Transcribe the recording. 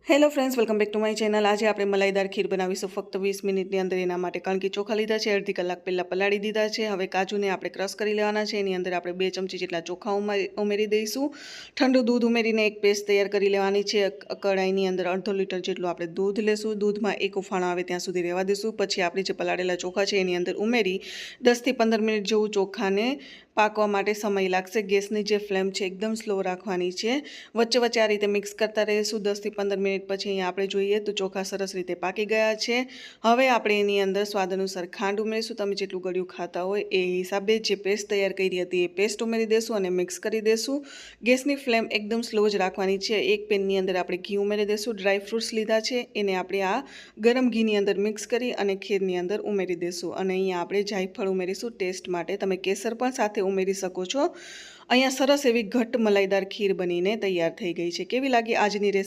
Hello friends, welcome back to my channel. આજે આપણે મલાઈદાર ખીર બનાવીશું ફક્ત 20 મિનિટની અંદર। એના માટે કારણ કે ચોખા લીધા છે, અડધી કલાક પહેલાં પલાળી દીધા છે। હવે કાજુને આપણે ક્રશ કરી લેવાના છે। એની અંદર આપણે 2 ચમચી જેટલા ચોખા ઉમેરી દઈશું। ઠંડુ દૂધ ઉમેરીને એક પેસ્ટ તૈયાર કરી લેવાની છે। કઢાઈની અંદર અડધો લીટર જેટલું આપણે દૂધ લેશું। દૂધમાં એક ઉફાણો આવે ત્યાં સુધી રહેવા દઈશું। પછી આપણે જે પલાળેલા ચોખા છે એની અંદર ઉમેરી 10 થી 15 મિનિટ જેવું ચોખાને પાકવા માટે સમય લાગશે। ગેસની જે ફ્લેમ છે એકદમ સ્લો રાખવાની છે। વચ્ચે વચ્ચે આ રીતે મિક્સ કરતા રહીશું। 10 થી 15 મિનિટ પછી અહીંયા આપણે જોઈએ તો ચોખા સરસ રીતે પાકી ગયા છે। હવે આપણે એની અંદર સ્વાદ અનુસાર ખાંડ ઉમેરીશું। તમે જેટલું ગળ્યું ખાતા હોય એ હિસાબે જે પેસ્ટ તૈયાર કરી હતી એ પેસ્ટ ઉમેરી દેશું અને મિક્સ કરી દેશું। ગેસની ફ્લેમ એકદમ સ્લો જ રાખવાની છે। એક પેનની અંદર આપણે ઘી ઉમેરી દેશું। ડ્રાય ફ્રૂટ્સ લીધા છે એને આપણે આ ગરમ ઘીની અંદર મિક્સ કરી અને ખીરની અંદર ઉમેરી દેશું। અને અહીંયા આપણે જાયફળ ઉમેરીશું ટેસ્ટ માટે। તમે કેસર પણ સાથે ઉમેરી શકો છો। અહીંયા સરસ એવી ઘટ્ટ મલાઈદાર ખીર બનીને તૈયાર થઈ ગઈ છે। કેવી લાગી આજની રેસીપી?